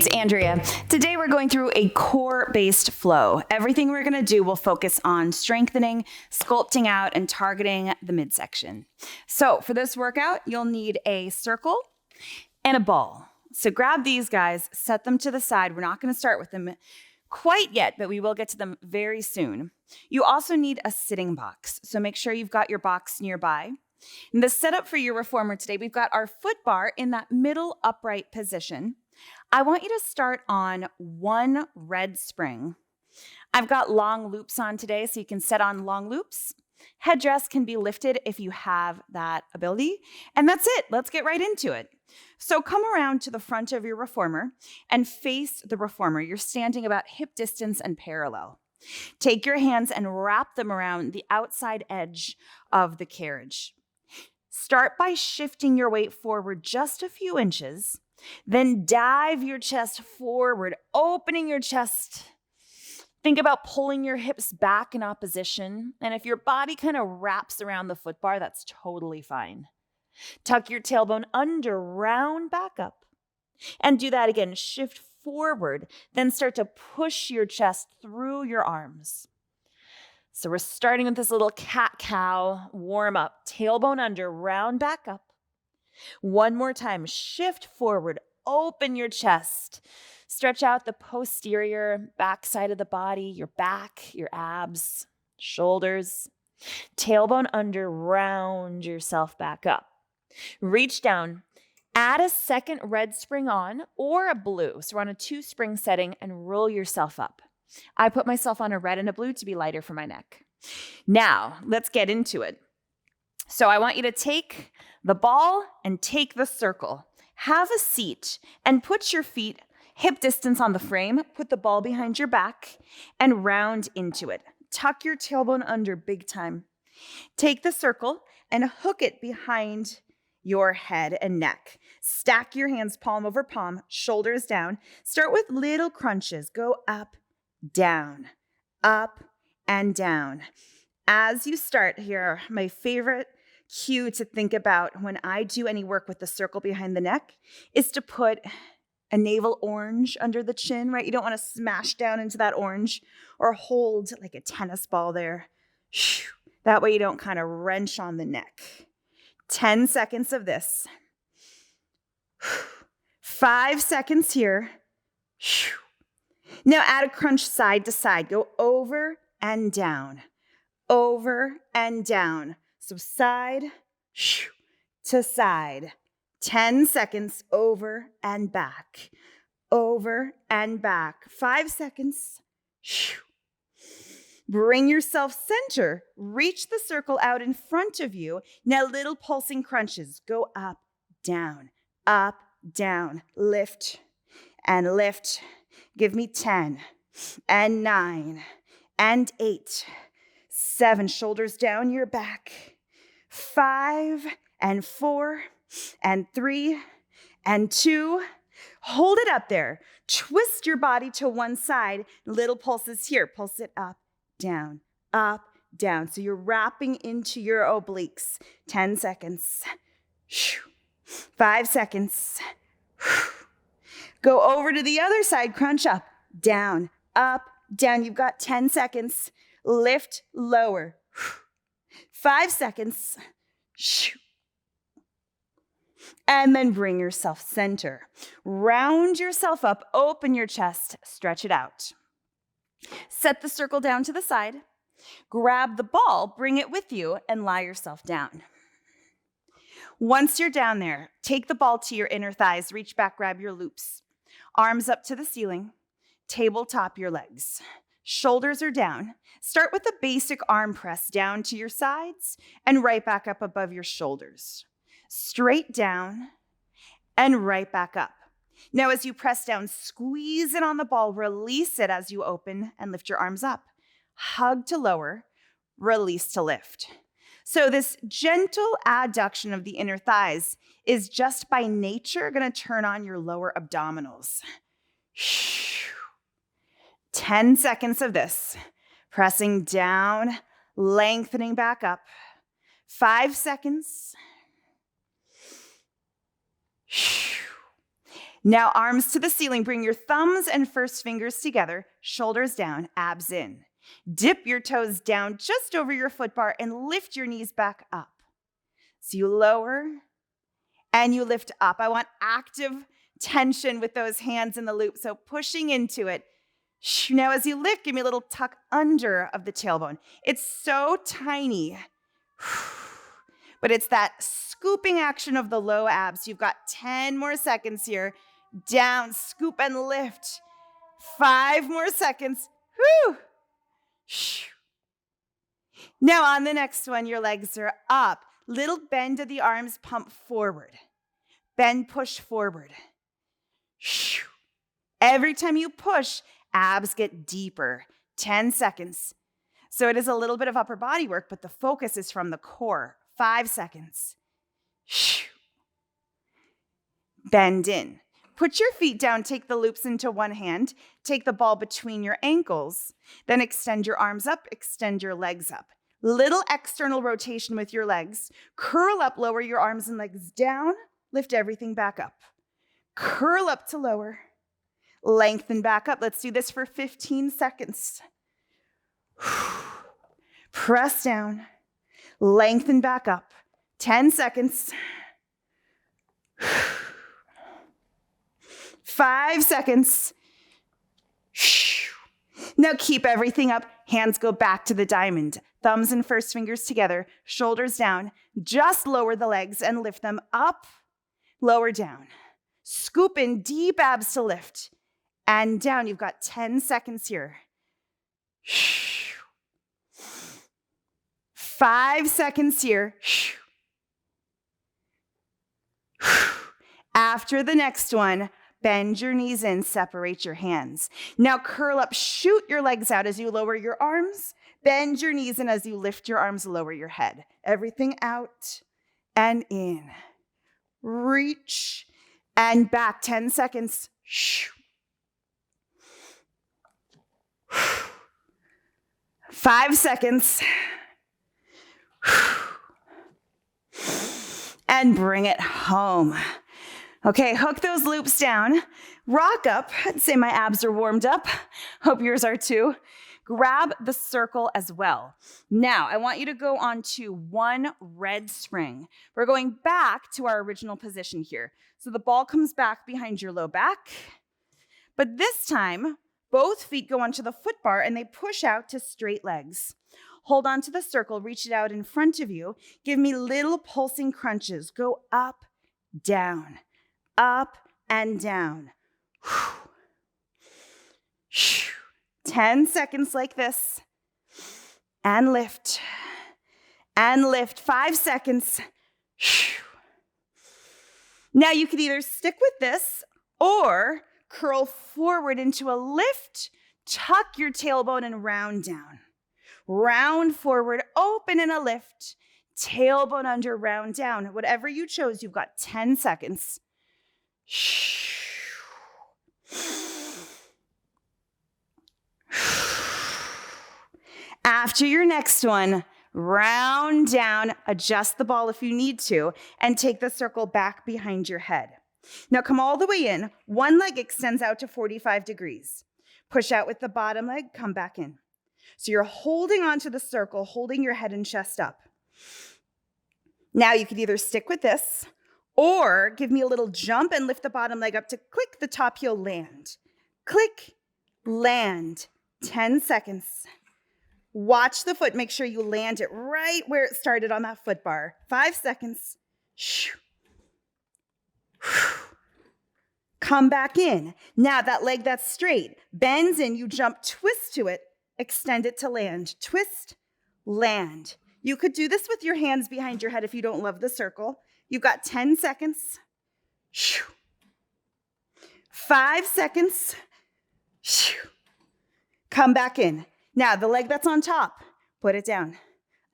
It's Andrea. Today we're going through a core-based flow. Everything we're going to do will focus on strengthening, sculpting out, and targeting the midsection. So for this workout, you'll need a circle and a ball. So grab these guys, set them to the side. We're not going to start with them quite yet, but we will get to them very soon. You also need a sitting box. So make sure you've got your box nearby. And the setup for your reformer today, we've got our foot bar in that middle upright position. I want you to start on one red spring. I've got long loops on today, so you can set on long loops. Headrest can be lifted if you have that ability. And that's it. Let's get right into it. So come around to the front of your reformer and face the reformer. You're standing about hip distance and parallel. Take your hands and wrap them around the outside edge of the carriage. Start by shifting your weight forward just a few inches. Then dive your chest forward, opening your chest. Think about pulling your hips back in opposition. And if your body kind of wraps around the foot bar, that's totally fine. Tuck your tailbone under, round back up. And do that again. Shift forward. Then start to push your chest through your arms. So we're starting with this little cat-cow warm up. Tailbone under, round back up. One more time, shift forward, open your chest. Stretch out the posterior back side of the body, your back, your abs, shoulders. Tailbone under, round yourself back up. Reach down, add a second red spring on or a blue. So we're on a 2-spring setting and roll yourself up. I put myself on a red and a blue to be lighter for my neck. Now, let's get into it. So I want you to take the ball and take the circle. Have a seat and put your feet hip distance on the frame. Put the ball behind your back and round into it. Tuck your tailbone under big time. Take the circle and hook it behind your head and neck. Stack your hands palm over palm, shoulders down. Start with little crunches. Go up, and down. As you start here, my favorite cue to think about when I do any work with the circle behind the neck is to put a navel orange under the chin, right? You don't want to smash down into that orange or hold like a tennis ball there. That way you don't kind of wrench on the neck. 10 seconds of this. 5 seconds here. Now add a crunch side to side. Go over and down. Over and down. So side to side. 10 seconds over and back. Over and back. 5 seconds. Bring yourself center. Reach the circle out in front of you. Now little pulsing crunches. Go up, down, lift and lift. Give me 10 and 9 and 8, 7, shoulders down your back. 5 and 4 and 3 and 2. Hold it up there. Twist your body to one side. Little pulses here. Pulse it up, down, down. So you're wrapping into your obliques. 10 seconds. 5 seconds. Go over to the other side. Crunch up, down. You've got 10 seconds. Lift, lower. 5 seconds. And then bring yourself center. Round yourself up, open your chest, stretch it out. Set the circle down to the side. Grab the ball, bring it with you, and lie yourself down. Once you're down there, take the ball to your inner thighs, reach back, grab your loops. Arms up to the ceiling, tabletop your legs. Shoulders are down. Start with a basic arm press down to your sides and right back up above your shoulders. Straight down and right back up. Now as you press down, squeeze it on the ball, release it as you open and lift your arms up. Hug to lower, release to lift. So this gentle adduction of the inner thighs is just by nature going to turn on your lower abdominals. 10 seconds of this. Pressing down, lengthening back up. 5 seconds. Now arms to the ceiling. Bring your thumbs and first fingers together, shoulders down, abs in. Dip your toes down just over your foot bar and lift your knees back up. So you lower and you lift up. I want active tension with those hands in the loop, so pushing into it. Now as you lift, give me a little tuck under of the tailbone. It's so tiny, but it's that scooping action of the low abs. You've got 10 more seconds here. Down, scoop and lift. 5 more seconds. Whew. Now on the next one, your legs are up. Little bend of the arms, pump forward. Bend, push forward. Every time you push, abs get deeper. 10 seconds. So it is a little bit of upper body work, but the focus is from the core. 5 seconds. Bend in. Put your feet down, take the loops into one hand, take the ball between your ankles, then extend your arms up, extend your legs up. Little external rotation with your legs. Curl up, lower your arms and legs down, lift everything back up. Curl up to lower, lengthen back up. Let's do this for 15 seconds. Press down, lengthen back up. 10 seconds. 5 seconds. Now keep everything up. Hands go back to the diamond. Thumbs and first fingers together, shoulders down. Just lower the legs and lift them up, lower down. Scoop in, deep abs to lift. And down. You've got 10 seconds here. 5 seconds here. After the next one, bend your knees in, separate your hands. Now curl up, shoot your legs out as you lower your arms. Bend your knees in as you lift your arms, lower your head. Everything out and in. Reach and back. 10 seconds. 5 seconds. And bring it home. Okay, hook those loops down. Rock up. I'd say my abs are warmed up. Hope yours are too. Grab the circle as well. Now, I want you to go on to one red spring. We're going back to our original position here. So the ball comes back behind your low back. But this time, both feet go onto the foot bar and they push out to straight legs. Hold on to the circle, reach it out in front of you. Give me little pulsing crunches. Go up, down, up, and down. 10 seconds like this. And lift. And lift. 5 seconds. Now you could either stick with this or curl forward into a lift, tuck your tailbone and round down. Round forward, open in a lift, tailbone under, round down. Whatever you chose, you've got 10 seconds. After your next one, round down, adjust the ball if you need to, and take the circle back behind your head. Now come all the way in. One leg extends out to 45 degrees. Push out with the bottom leg, come back in. So you're holding onto the circle, holding your head and chest up. Now you could either stick with this or give me a little jump and lift the bottom leg up to click the top heel, land. Click, land. 10 seconds. Watch the foot. Make sure you land it right where it started on that foot bar. 5 seconds. Come back in. Now that leg that's straight bends in, you jump, twist to it, extend it to land. Twist, land. You could do this with your hands behind your head if you don't love the circle. You've got 10 seconds. 5 seconds. Come back in. Now the leg that's on top, put it down.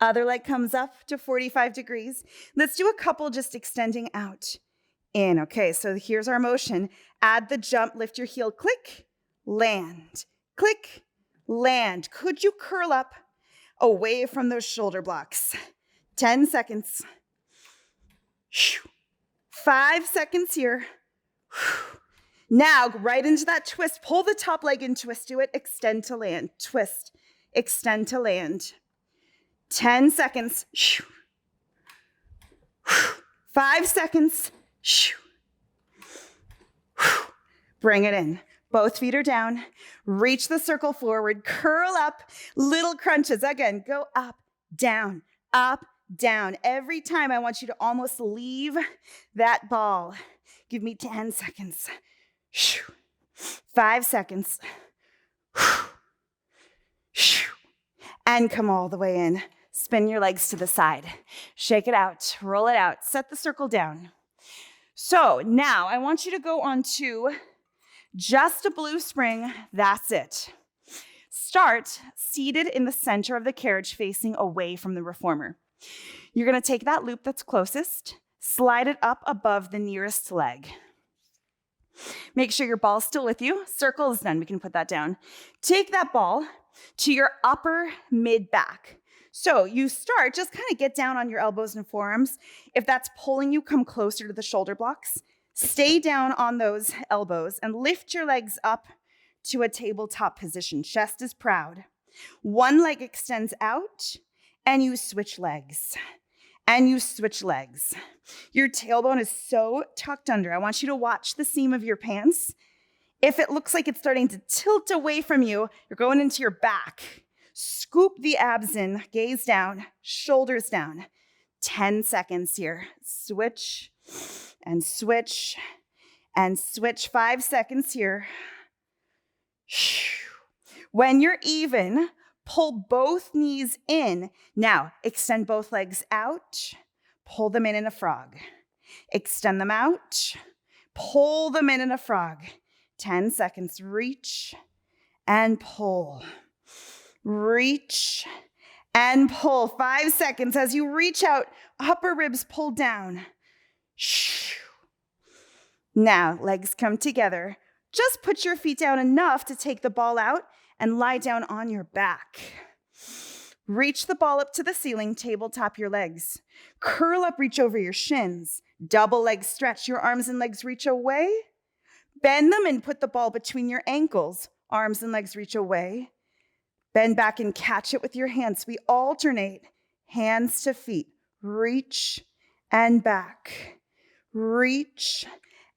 Other leg comes up to 45 degrees. Let's do a couple just extending out. In. Okay, so here's our motion. Add the jump, lift your heel, click, land, click, land. Could you curl up away from those shoulder blocks? 10 seconds. 5 seconds here. Now, right into that twist. Pull the top leg and twist to it. Extend to land. Twist. Extend to land. 10 seconds. 5 seconds. Bring it in. Both feet are down. Reach the circle forward. Curl up. Little crunches. Again, go up, down, up, down. Every time I want you to almost leave that ball. Give me 10 seconds. 5 seconds. And come all the way in. Spin your legs to the side. Shake it out. Roll it out. Set the circle down. So now I want you to go on to just a blue spring. That's it. Start seated in the center of the carriage facing away from the reformer. You're going to take that loop that's closest, slide it up above the nearest leg. Make sure your ball's still with you. Circle is done. We can put that down. Take that ball to your upper mid-back. So you start, just kind of get down on your elbows and forearms. If that's pulling you, come closer to the shoulder blocks. Stay down on those elbows and lift your legs up to a tabletop position. Chest is proud. One leg extends out and you switch legs. And you switch legs. Your tailbone is so tucked under. I want you to watch the seam of your pants. If it looks like it's starting to tilt away from you, you're going into your back. Scoop the abs in, gaze down, shoulders down. 10 seconds here. Switch and switch and switch. 5 seconds here. When you're even, pull both knees in. Now, extend both legs out. Pull them in a frog. Extend them out. Pull them in a frog. 10 seconds. Reach and pull. Reach and pull. 5 seconds. As you reach out, upper ribs pull down. Now, legs come together. Just put your feet down enough to take the ball out and lie down on your back. Reach the ball up to the ceiling, tabletop your legs. Curl up, reach over your shins. Double leg stretch, your arms and legs reach away. Bend them and put the ball between your ankles. Arms and legs reach away. Bend back and catch it with your hands. We alternate hands to feet. Reach and back. Reach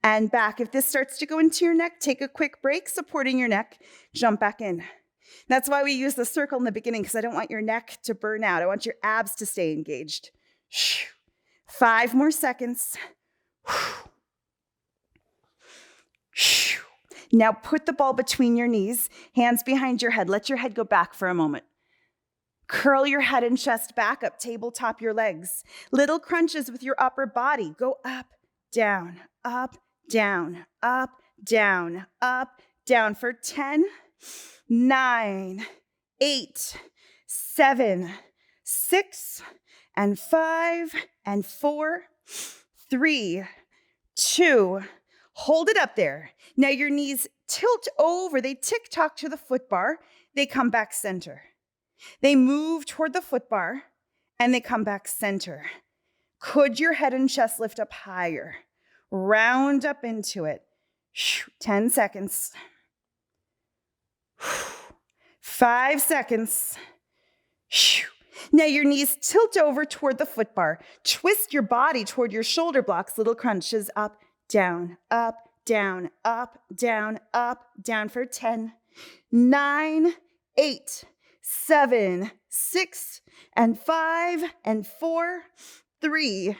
and back. If this starts to go into your neck, take a quick break, supporting your neck. Jump back in. That's why we use the circle in the beginning, because I don't want your neck to burn out. I want your abs to stay engaged. 5 more seconds. Now put the ball between your knees, hands behind your head. Let your head go back for a moment. Curl your head and chest back up, tabletop your legs. Little crunches with your upper body. Go up, down, up, down, up, down, up, down for 10, 9, 8, 7, 6, and 5, and 4, 3, 2, hold it up there. Now your knees tilt over. They tick-tock to the footbar. They come back center. They move toward the footbar, and they come back center. Could your head and chest lift up higher? Round up into it. 10 seconds. 5 seconds. Now your knees tilt over toward the footbar. Twist your body toward your shoulder blocks. Little crunches up, down, up, down, up, down, up, down for 10, 9, 8, 7, 6, and 5, and 4, 3,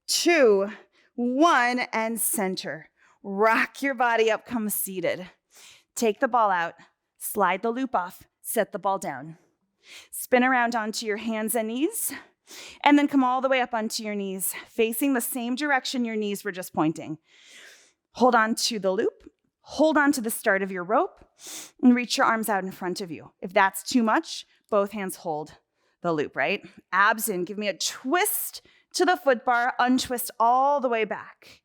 2, 1, and center. Rock your body up, come seated. Take the ball out, slide the loop off, set the ball down. Spin around onto your hands and knees, and then come all the way up onto your knees, facing the same direction your knees were just pointing. Hold on to the loop, hold on to the start of your rope, and reach your arms out in front of you. If that's too much, both hands hold the loop, right? Abs in, give me a twist to the footbar, untwist all the way back.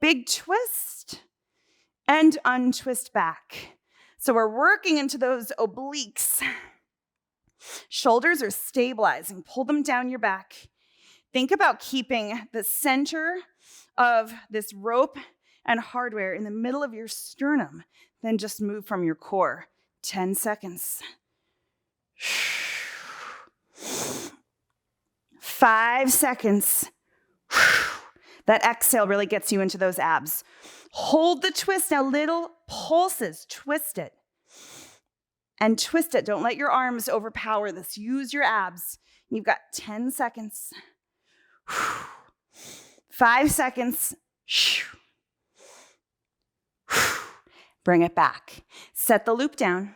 Big twist and untwist back. So we're working into those obliques. Shoulders are stabilizing. Pull them down your back. Think about keeping the center of this rope and hardware in the middle of your sternum. Then just move from your core. 10 seconds. 5 seconds. That exhale really gets you into those abs. Hold the twist now, little pulses. Twist it. And twist it. Don't let your arms overpower this. Use your abs. You've got 10 seconds. 5 seconds. Bring it back. Set the loop down.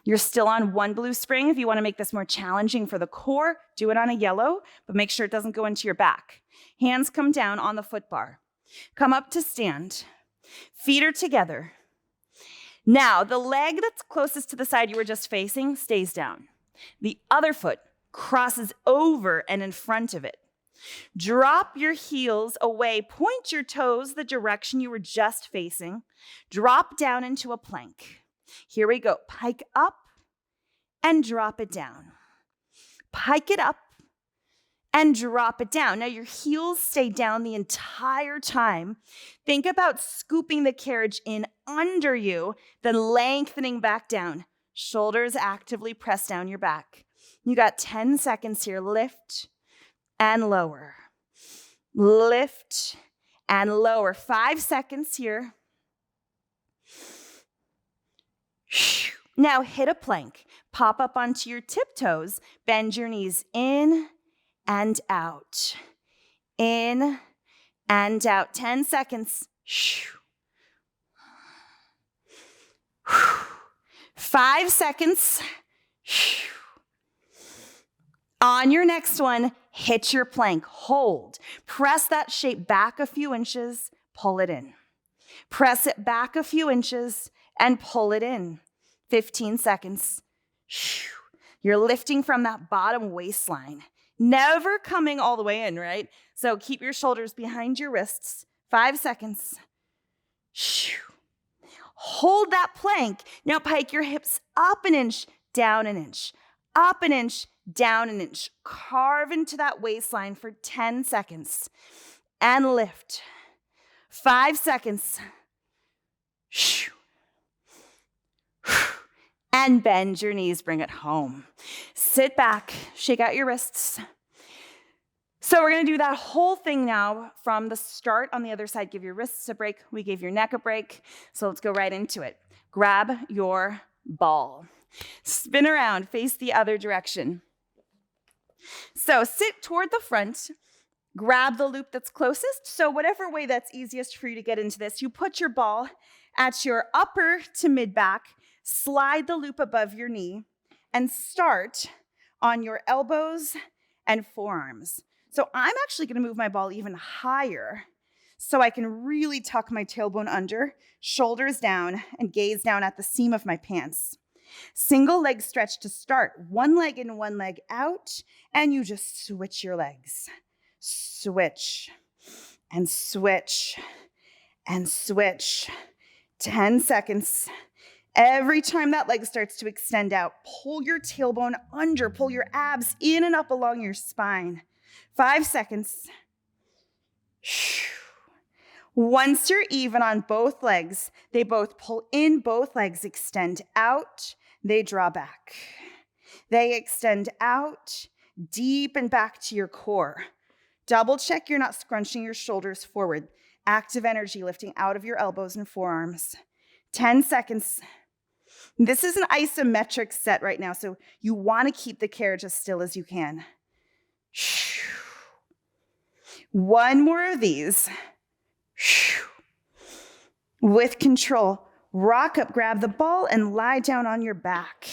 You're still on one blue spring. If you want to make this more challenging for the core, do it on a yellow, but make sure it doesn't go into your back. Hands come down on the foot bar. Come up to stand. Feet are together. Now, the leg that's closest to the side you were just facing stays down. The other foot crosses over and in front of it. Drop your heels away. Point your toes the direction you were just facing. Drop down into a plank. Here we go. Pike up and drop it down. Pike it up and drop it down. Now your heels stay down the entire time. Think about scooping the carriage in under you, then lengthening back down. Shoulders actively press down your back. You got 10 seconds here. Lift and lower. Lift and lower. 5 seconds here. Now hit a plank. Pop up onto your tiptoes. Bend your knees in and out. In and out. 10 seconds. 5 seconds. On your next one, hit your plank. Hold. Press that shape back a few inches. Pull it in. Press it back a few inches and pull it in. 15 seconds. You're lifting from that bottom waistline. Never coming all the way in, right? So keep your shoulders behind your wrists. 5 seconds. Hold that plank. Now pike your hips up an inch, down an inch. Up an inch, down an inch. Carve into that waistline for 10 seconds. And lift. 5 seconds. And bend your knees, bring it home. Sit back, shake out your wrists. So we're gonna do that whole thing now from the start. On the other side, give your wrists a break. We gave your neck a break. So let's go right into it. Grab your ball. Spin around, face the other direction. So sit toward the front. Grab the loop that's closest. So whatever way that's easiest for you to get into this, you put your ball at your upper to mid back. Slide the loop above your knee and start on your elbows and forearms. So I'm actually going to move my ball even higher so I can really tuck my tailbone under, shoulders down, and gaze down at the seam of my pants. Single leg stretch to start. One leg in, one leg out, and you just switch your legs. Switch and switch and switch. 10 seconds. Every time that leg starts to extend out, pull your tailbone under, pull your abs in and up along your spine. 5 seconds. Once you're even on both legs, they both pull in, both legs extend out, they draw back. They extend out, deep and back to your core. Double check you're not scrunching your shoulders forward. Active energy lifting out of your elbows and forearms. 10 seconds. This is an isometric set right now, so you want to keep the carriage as still as you can. One more of these. With control, rock up, grab the ball, and lie down on your back.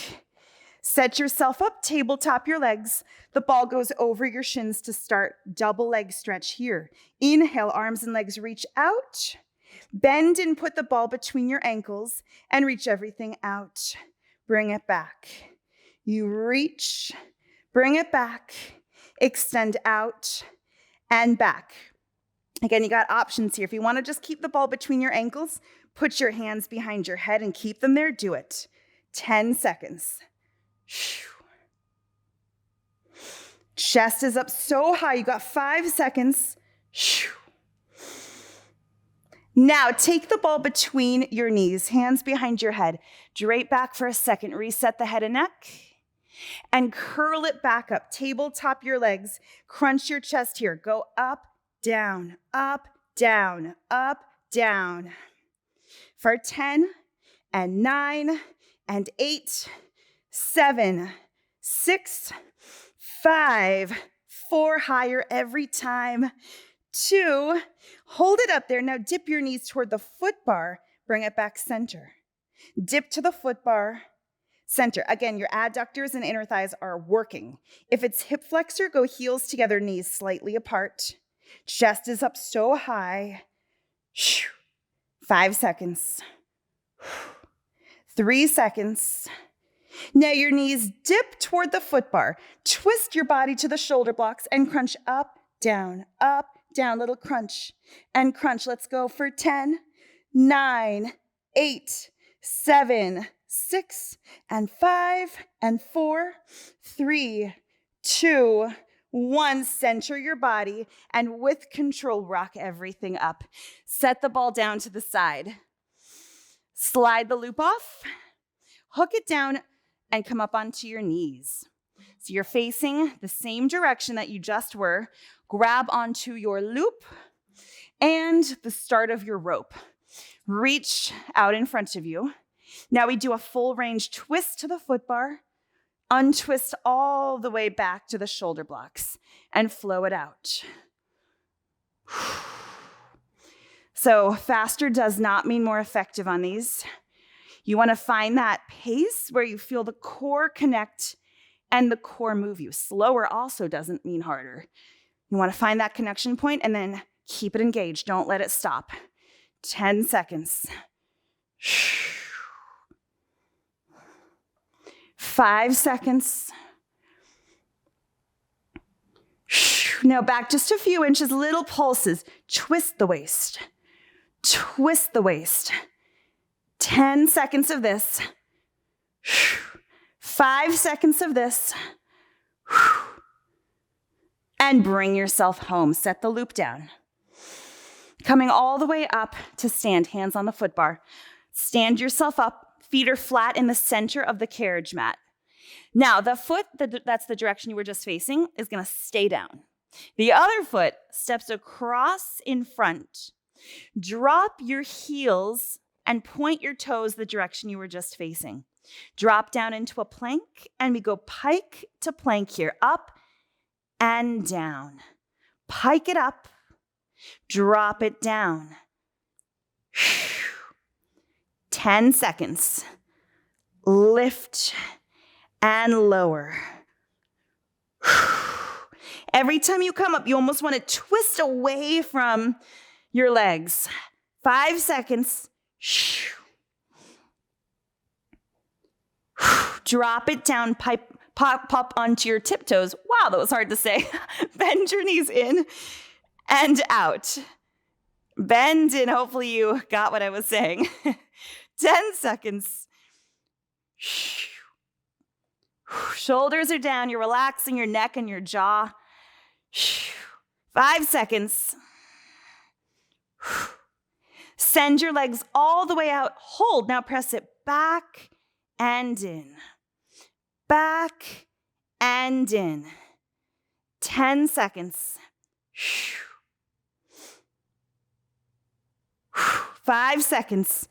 Set yourself up, tabletop your legs. The ball goes over your shins to start. Double leg stretch here. Inhale, arms and legs reach out. Bend and put the ball between your ankles and reach everything out. Bring it back. You reach, bring it back, extend out and back. Again, you got options here. If you want to just keep the ball between your ankles, put your hands behind your head and keep them there. Do it. 10 seconds. Chest is up so high. You got 5 seconds. Now take the ball between your knees, hands behind your head. Drape back for a second. Reset the head and neck. And curl it back up. Tabletop your legs. Crunch your chest here. Go up, down, up, down, up, down. For 10 and 9 and 8, 7, 6, 5, 4, higher every time. 2, hold it up there. Now dip your knees toward the foot bar. Bring it back center. Dip to the foot bar, center. Again, your adductors and inner thighs are working. If it's hip flexor, go heels together, knees slightly apart. Chest is up so high. 5 seconds. 3 seconds. Now your knees dip toward the foot bar. Twist your body to the shoulder blocks and crunch up, down, little crunch and crunch. Let's go for 10, 9, 8, 7, 6, and 5, and 4, 3, 2, 1. Center your body and with control, rock everything up. Set the ball down to the side. Slide the loop off, hook it down, and come up onto your knees. So you're facing the same direction that you just were. Grab onto your loop and the start of your rope. Reach out in front of you. Now we do a full range twist to the foot bar, untwist all the way back to the shoulder blocks, and flow it out. So faster does not mean more effective on these. You want to find that pace where you feel the core connect and the core move you. Slower also doesn't mean harder. You want to find that connection point and then keep it engaged. Don't let it stop. 10 seconds. 5 seconds. Now back just a few inches, little pulses. Twist the waist. Twist the waist. 10 seconds of this. 5 seconds of this. And bring yourself home. Set the loop down. Coming all the way up to stand, hands on the foot bar. Stand yourself up, feet are flat in the center of the carriage mat. Now, the foot, that's the direction you were just facing, is gonna stay down. The other foot steps across in front. Drop your heels and point your toes the direction you were just facing. Drop down into a plank, and we go pike to plank here. Up and down. Pike it up. Drop it down. 10 seconds. Lift and lower. Every time you come up, you almost want to twist away from your legs. 5 seconds. Drop it down, pop onto your tiptoes. Wow, that was hard to say. Bend your knees in and out. Bend in. Hopefully you got what I was saying. 10 seconds. Shoulders are down. You're relaxing your neck and your jaw. 5 seconds. Send your legs all the way out. Hold. Now press it back and in. Back and in. 10 seconds. 5 seconds.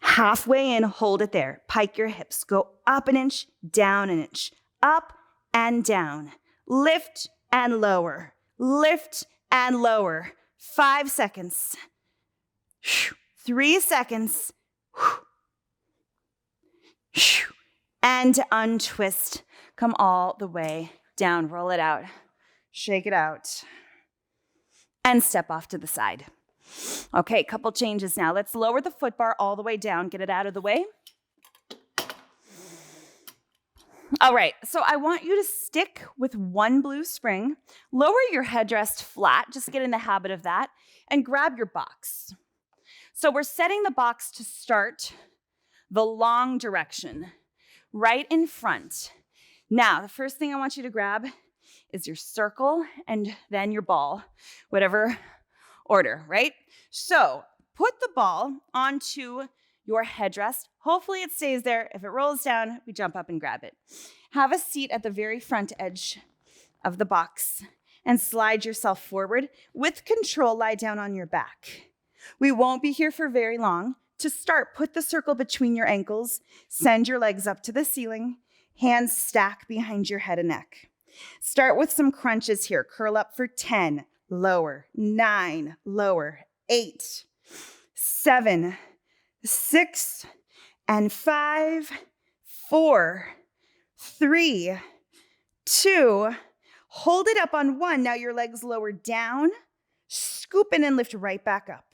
Halfway in, hold it there. Pike your hips. Go up an inch, down an inch. Up and down. Lift and lower. Lift and lower. 5 seconds. 3 seconds. And untwist. Come all the way down. Roll it out. Shake it out. And step off to the side. Okay, couple changes now. Let's lower the foot bar all the way down. Get it out of the way. All right, so I want you to stick with one blue spring. Lower your headrest flat. Just get in the habit of that. And grab your box. So we're setting the box to start the long direction, right in front. Now, the first thing I want you to grab is your circle and then your ball, whatever order, right? So put the ball onto your headrest. Hopefully it stays there. If it rolls down, we jump up and grab it. Have a seat at the very front edge of the box and slide yourself forward. With control, lie down on your back. We won't be here for very long. To start, put the circle between your ankles, send your legs up to the ceiling, hands stack behind your head and neck. Start with some crunches here. Curl up for 10, lower, 9, lower, 8, 7, 6, and 5, 4, 3, 2, hold it up on 1. Now your legs lower down, scoop in and lift right back up.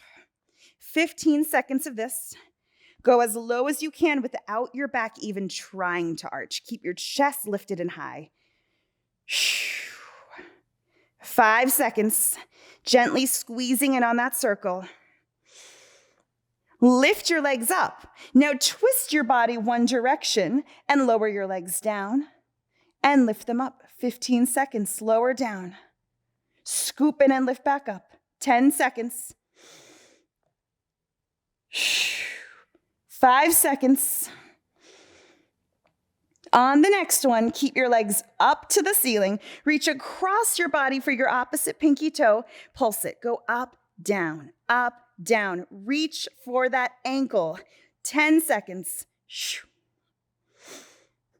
15 seconds of this. Go as low as you can without your back even trying to arch. Keep your chest lifted and high. 5 seconds. Gently squeezing in on that circle. Lift your legs up. Now twist your body one direction and lower your legs down and lift them up. 15 seconds. Lower down. Scoop in and lift back up. 10 seconds. 5 seconds. On the next one, keep your legs up to the ceiling. Reach across your body for your opposite pinky toe. Pulse it. Go up, down, up, down. Reach for that ankle. 10 seconds.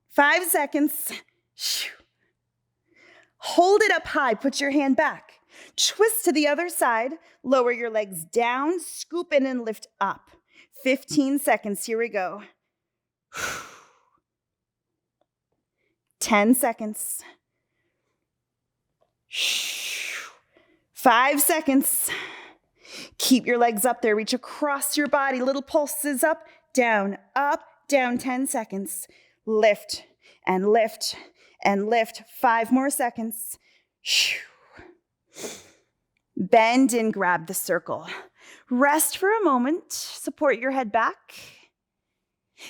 5 seconds. Hold it up high. Put your hand back. Twist to the other side. Lower your legs down. Scoop in and lift up. 15 seconds. Here we go. 10 seconds. 5 seconds. Keep your legs up there. Reach across your body. Little pulses up, down, 10 seconds. Lift and lift and lift. 5 more seconds. Bend and grab the circle. Rest for a moment. Support your head back.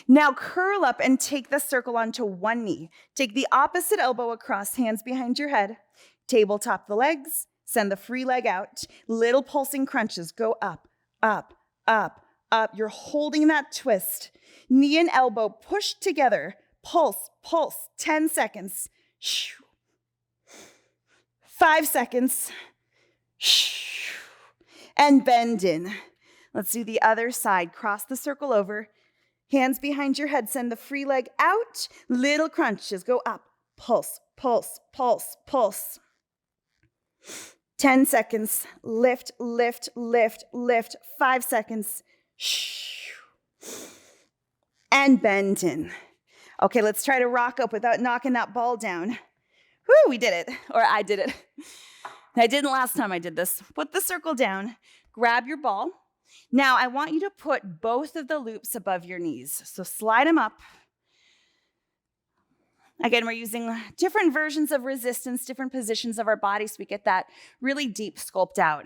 Now curl up and take the circle onto one knee. Take the opposite elbow across, hands behind your head. Tabletop the legs. Send the free leg out. Little pulsing crunches. Go up, up, up, up. You're holding that twist. Knee and elbow pushed together. Pulse, pulse. 10 seconds. 5 seconds. And bend in. Let's do the other side. Cross the circle over. Hands behind your head. Send the free leg out. Little crunches. Go up. Pulse, pulse, pulse, pulse. 10 seconds. Lift, lift, lift, lift. 5 seconds. And bend in. Okay, let's try to rock up without knocking that ball down. Woo, we did it. Or I did it. I didn't last time I did this. Put the circle down. Grab your ball. Now, I want you to put both of the loops above your knees. So slide them up. Again, we're using different versions of resistance, different positions of our body so we get that really deep sculpt out.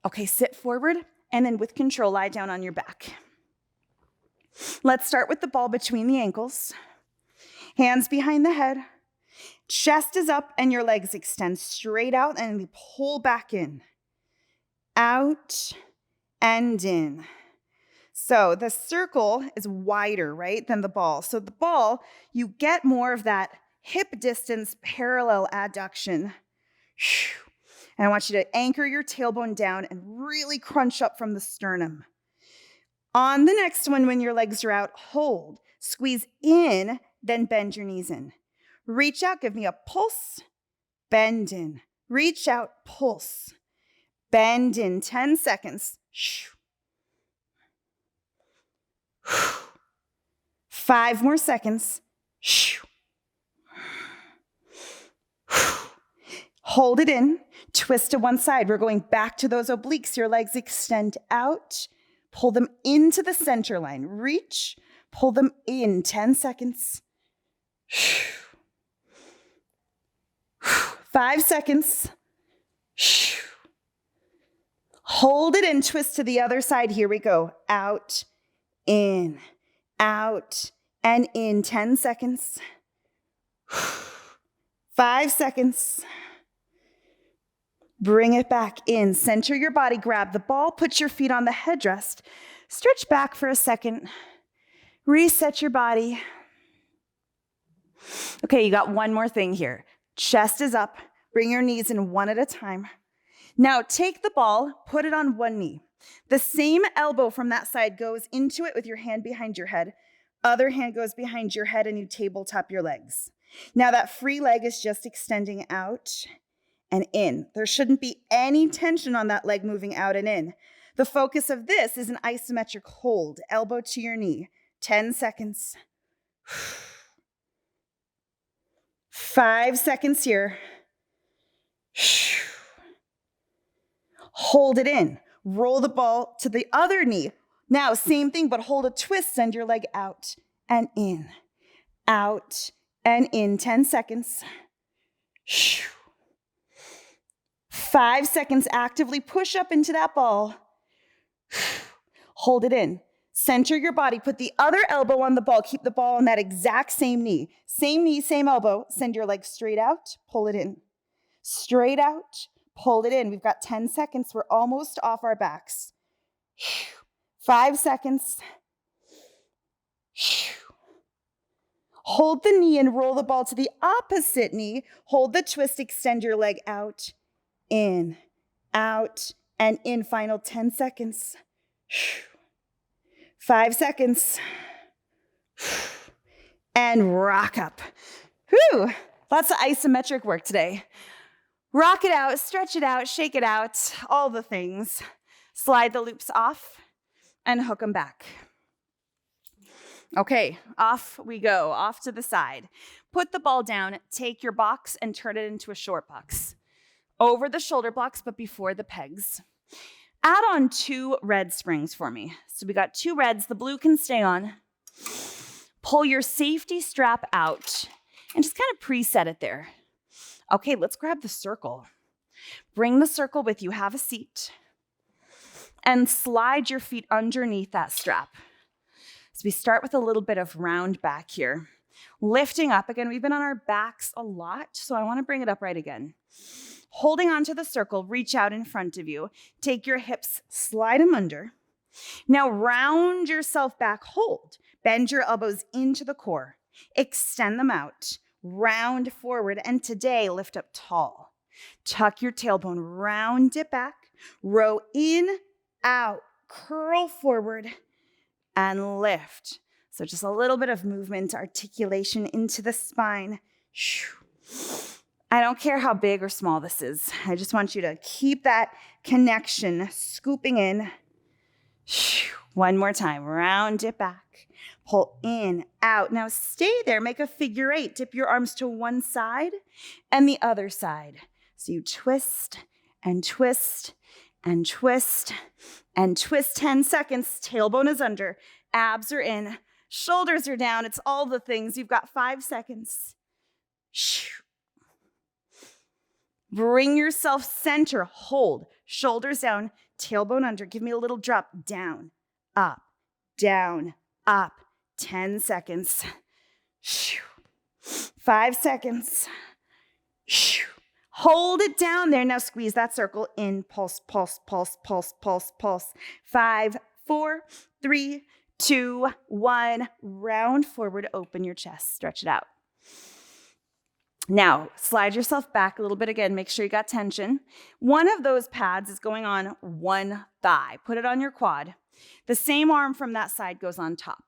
Okay, sit forward and then with control, lie down on your back. Let's start with the ball between the ankles. Hands behind the head. Chest is up and your legs extend straight out and we pull back in. Out and in. So the circle is wider, right, than the ball. So the ball, you get more of that hip distance parallel adduction. And I want you to anchor your tailbone down and really crunch up from the sternum. On the next one, when your legs are out, hold. Squeeze in, then bend your knees in. Reach out, give me a pulse, bend in. Reach out, pulse, bend in. 10 seconds. 5 more seconds. Hold it in. Twist to one side. We're going back to those obliques. Your legs extend out. Pull them into the center line. Reach. Pull them in. 10 seconds. 5 seconds. Hold it and twist to the other side. Here we go. Out, in, out, and in. 10 seconds. 5 seconds. Bring it back in. Center your body. Grab the ball. Put your feet on the headrest. Stretch back for a second. Reset your body. Okay, you got one more thing here. Chest is up. Bring your knees in one at a time. Now take the ball, put it on one knee. The same elbow from that side goes into it with your hand behind your head. Other hand goes behind your head and you tabletop your legs. Now that free leg is just extending out and in. There shouldn't be any tension on that leg moving out and in. The focus of this is an isometric hold, elbow to your knee. 10 seconds. 5 seconds here. Hold it in. Roll the ball to the other knee. Now, same thing, but hold a twist. Send your leg out and in. Out and in. 10 seconds. 5 seconds. Actively push up into that ball. Hold it in. Center your body. Put the other elbow on the ball. Keep the ball on that exact same knee. Same knee, same elbow. Send your leg straight out. Pull it in. Straight out. Pull it in. We've got 10 seconds. We're almost off our backs. 5 seconds. Hold the knee and roll the ball to the opposite knee. Hold the twist. Extend your leg out, in, out, and in. Final 10 seconds. 5 seconds. And rock up. Whew. Lots of isometric work today. Rock it out, stretch it out, shake it out, all the things. Slide the loops off and hook them back. Okay, off we go, off to the side. Put the ball down, take your box and turn it into a short box. Over the shoulder blocks, but before the pegs. Add on 2 red springs for me. So we got 2 reds, the blue can stay on. Pull your safety strap out and just kind of preset it there. Okay, let's grab the circle. Bring the circle with you, have a seat, and slide your feet underneath that strap. So we start with a little bit of round back here. Lifting up, again, we've been on our backs a lot, so I wanna bring it up right again. Holding onto the circle, reach out in front of you. Take your hips, slide them under. Now round yourself back, hold. Bend your elbows into the core. Extend them out. Round forward, and today lift up tall. Tuck your tailbone, round it back, row in, out, curl forward, and lift. So just a little bit of movement, articulation into the spine. I don't care how big or small this is. I just want you to keep that connection, scooping in. One more time, round it back. Pull in, out. Now stay there, make a figure 8. Dip your arms to one side and the other side. So you twist and twist and twist and twist. 10 seconds, tailbone is under, abs are in, shoulders are down. It's all the things. You've got 5 seconds. Bring yourself center, hold, shoulders down, tailbone under. Give me a little drop, down, up, down, up. 10 seconds. 5 seconds. Hold it down there. Now squeeze that circle in. Pulse, pulse, pulse, pulse, pulse, pulse. 5, 4, 3, 2, 1. Round forward, open your chest, stretch it out. Now, slide yourself back a little bit again. Make sure you got tension. One of those pads is going on one thigh. Put it on your quad. The same arm from that side goes on top.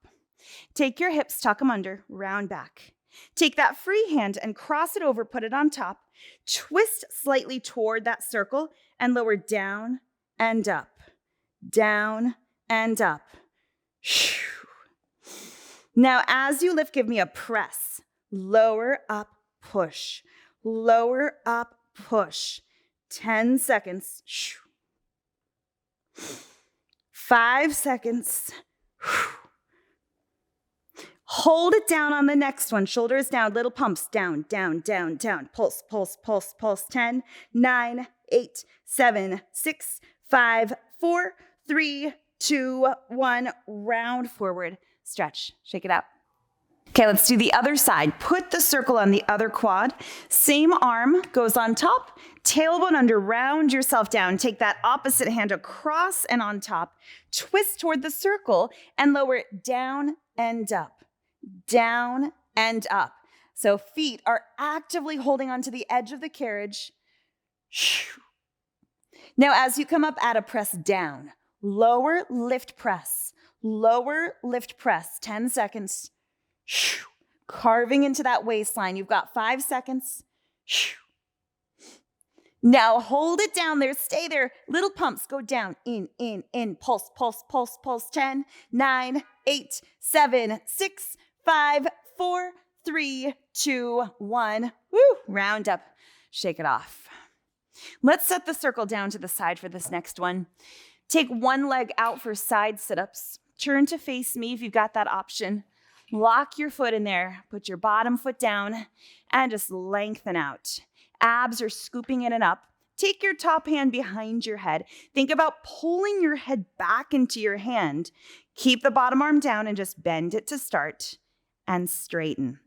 Take your hips, tuck them under, round back. Take that free hand and cross it over, put it on top. Twist slightly toward that circle and lower down and up. Down and up. Now, as you lift, give me a press. Lower, up, push. Lower, up, push. 10 seconds. 5 seconds. Hold it down on the next one. Shoulders down, little pumps. Down, down, down, down. Pulse, pulse, pulse, pulse. 10, 9, 8, 7, 6, 5, 4, 3, 2, 1. Round forward. Stretch. Shake it out. Okay, let's do the other side. Put the circle on the other quad. Same arm goes on top, tailbone under, round yourself down. Take that opposite hand across and on top. Twist toward the circle and lower it down and up. Down and up. So feet are actively holding onto the edge of the carriage. Now, as you come up, add a press down. Lower, lift, press. Lower, lift, press. 10 seconds. Carving into that waistline. You've got 5 seconds. Now hold it down there. Stay there. Little pumps. Go down. In. Pulse, pulse, pulse, pulse. 10, 9, 8, 7, 6, 5, 4, 3, 2, 1. Woo! Round up. Shake it off. Let's set the circle down to the side for this next one. Take one leg out for side sit-ups. Turn to face me if you've got that option. Lock your foot in there. Put your bottom foot down and just lengthen out. Abs are scooping in and up. Take your top hand behind your head. Think about pulling your head back into your hand. Keep the bottom arm down and just bend it to start and straighten.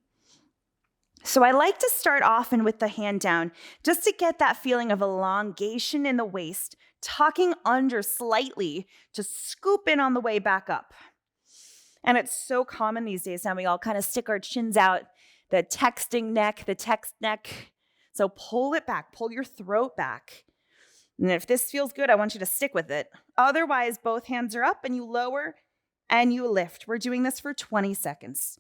So I like to start often with the hand down just to get that feeling of elongation in the waist, tucking under slightly to scoop in on the way back up. And it's so common these days now, we all kind of stick our chins out, the texting neck, the text neck. So pull it back, pull your throat back. And if this feels good, I want you to stick with it. Otherwise, both hands are up and you lower and you lift. We're doing this for 20 seconds.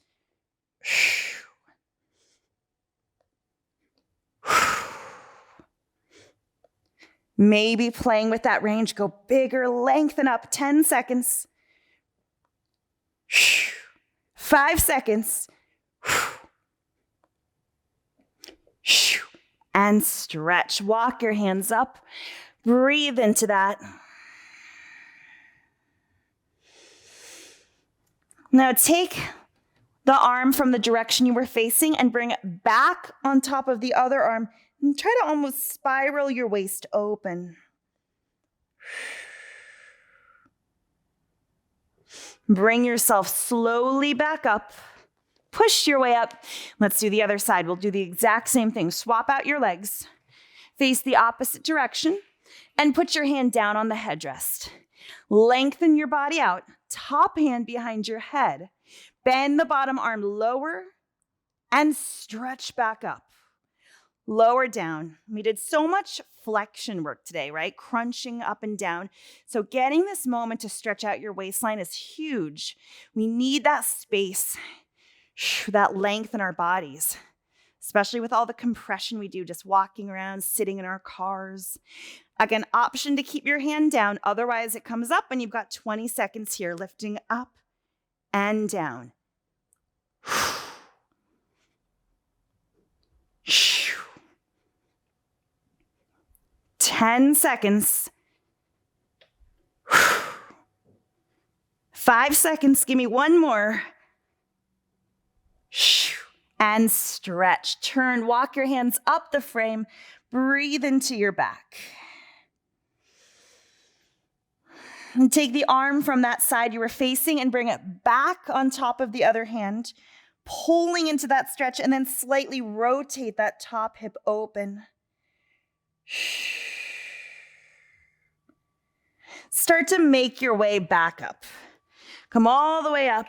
Maybe playing with that range, go bigger, lengthen up, 10 seconds. 5 seconds. And stretch. Walk your hands up. Breathe into that. Now take the arm from the direction you were facing and bring it back on top of the other arm. And try to almost spiral your waist open. Bring yourself slowly back up. Push your way up. Let's do the other side. We'll do the exact same thing. Swap out your legs. Face the opposite direction and put your hand down on the headrest. Lengthen your body out. Top hand behind your head. Bend the bottom arm lower and stretch back up. Lower down. We did so much flexion work today, right? Crunching up and down. So getting this moment to stretch out your waistline is huge. We need that space, that length in our bodies, especially with all the compression we do just walking around, sitting in our cars. Again, option to keep your hand down. Otherwise, it comes up and you've got 20 seconds here, lifting up and down. 10 seconds. 5 seconds. Give me one more. And stretch. Turn. Walk your hands up the frame. Breathe into your back. And take the arm from that side you were facing and bring it back on top of the other hand, pulling into that stretch, and then slightly rotate that top hip open. Start to make your way back up. Come all the way up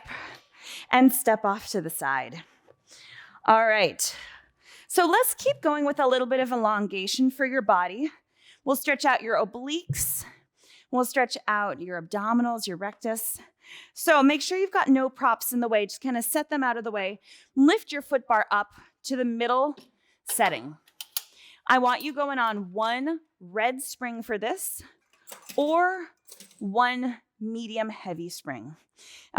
and step off to the side. All right. So let's keep going with a little bit of elongation for your body. We'll stretch out your obliques. We'll stretch out your abdominals, your rectus. So make sure you've got no props in the way. Just kind of set them out of the way. Lift your foot bar up to the middle setting. I want you going on one red spring for this or one medium heavy spring.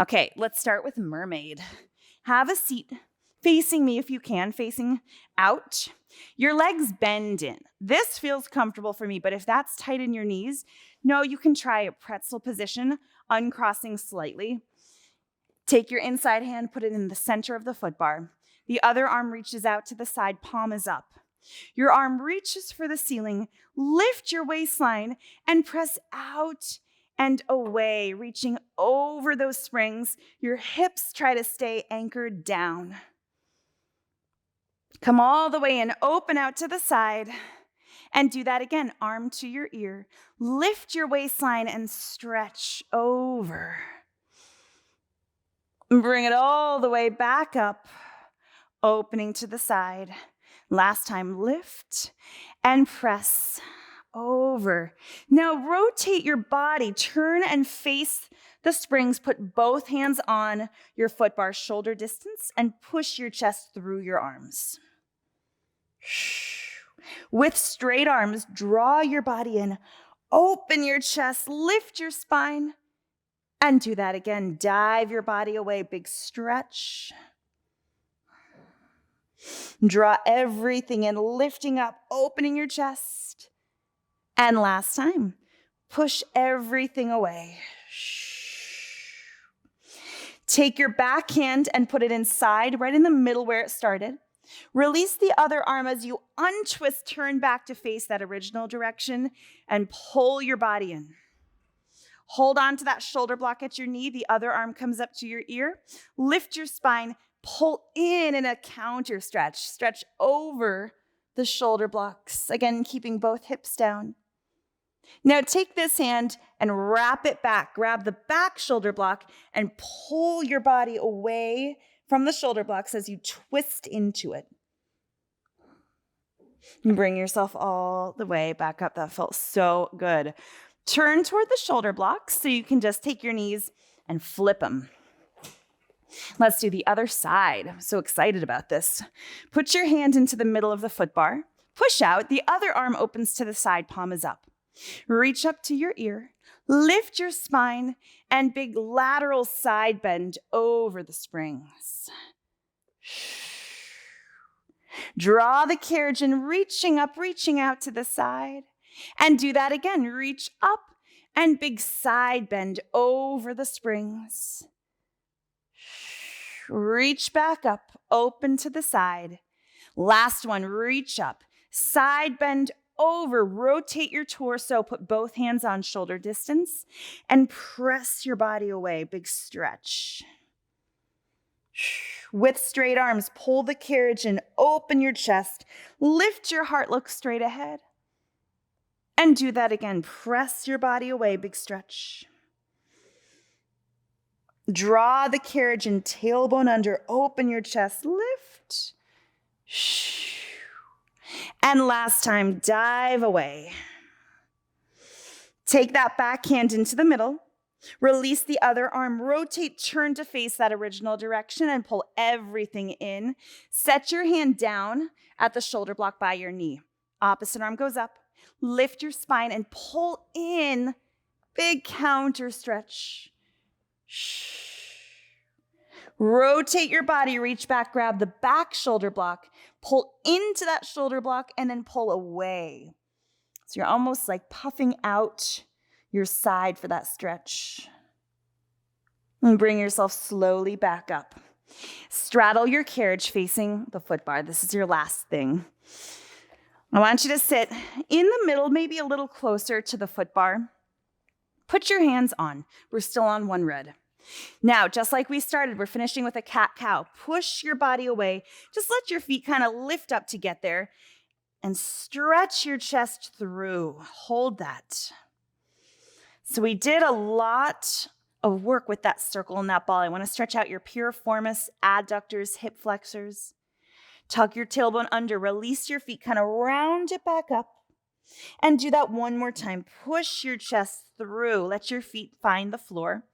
Okay, let's start with Mermaid. Have a seat facing me if you can, facing out. Your legs bend in. This feels comfortable for me, but if that's tight in your knees, no, you can try a pretzel position, uncrossing slightly. Take your inside hand, put it in the center of the foot bar. The other arm reaches out to the side, palm is up. Your arm reaches for the ceiling, lift your waistline, and press out and away, reaching over those springs. Your hips try to stay anchored down. Come all the way in, open out to the side, and do that again, arm to your ear. Lift your waistline and stretch over. Bring it all the way back up, opening to the side. Last time, lift and press over. Now rotate your body, turn and face the springs, put both hands on your foot bar shoulder distance, and push your chest through your arms. With straight arms, draw your body in, open your chest, lift your spine, and do that again. Dive your body away, big stretch. Draw everything in, lifting up, opening your chest. And last time, push everything away. Take your back hand and put it inside, right in the middle where it started. Release the other arm as you untwist, turn back to face that original direction, and pull your body in. Hold on to that shoulder block at your knee. The other arm comes up to your ear. Lift your spine, pull in a counter stretch. Stretch over the shoulder blocks. Again, keeping both hips down. Now take this hand and wrap it back. Grab the back shoulder block and pull your body away from the shoulder blocks as you twist into it. And bring yourself all the way back up. That felt so good. Turn toward the shoulder blocks so you can just take your knees and flip them. Let's do the other side. I'm so excited about this. Put your hand into the middle of the foot bar. Push out. The other arm opens to the side, palm is up. Reach up to your ear. Lift your spine and big lateral side bend over the springs. Draw the carriage in, reaching up, reaching out to the side. And do that again. Reach up and big side bend over the springs. Reach back up, open to the side. Last one, reach up, side bend over, rotate your torso, put both hands on shoulder distance, and press your body away, big stretch. With straight arms, pull the carriage in, open your chest, lift your heart, look straight ahead. And do that again, press your body away, big stretch. Draw the carriage in, tailbone under, open your chest, lift. And last time, dive away. Take that back hand into the middle. Release the other arm, rotate, turn to face that original direction and pull everything in. Set your hand down at the shoulder block by your knee. Opposite arm goes up. Lift your spine and pull in. Big counter stretch. Rotate your body, reach back, grab the back shoulder block, pull into that shoulder block, and then pull away. So you're almost like puffing out your side for that stretch. And bring yourself slowly back up. Straddle your carriage facing the foot bar. This is your last thing. I want you to sit in the middle, maybe a little closer to the foot bar. Put your hands on. We're still on one red. Now, just like we started, we're finishing with a cat-cow. Push your body away. Just let your feet kind of lift up to get there and stretch your chest through. Hold that. So we did a lot of work with that circle and that ball. I want to stretch out your piriformis, adductors, hip flexors. Tuck your tailbone under, release your feet, kind of round it back up. And do that one more time. Push your chest through. Let your feet find the floor.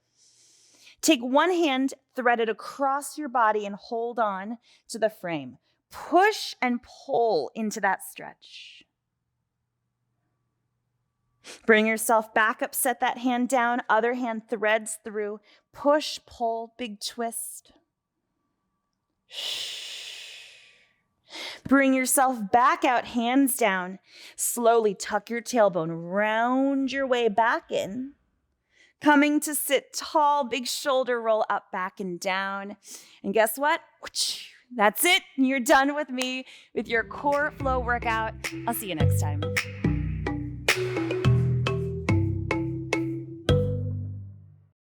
Take one hand, thread it across your body, and hold on to the frame. Push and pull into that stretch. Bring yourself back up, set that hand down. Other hand threads through. Push, pull, big twist. Bring yourself back out, hands down. Slowly tuck your tailbone, round your way back in. Coming to sit tall, big shoulder roll up, back and down. And guess what? That's it. You're done with me with your core flow workout. I'll see you next time.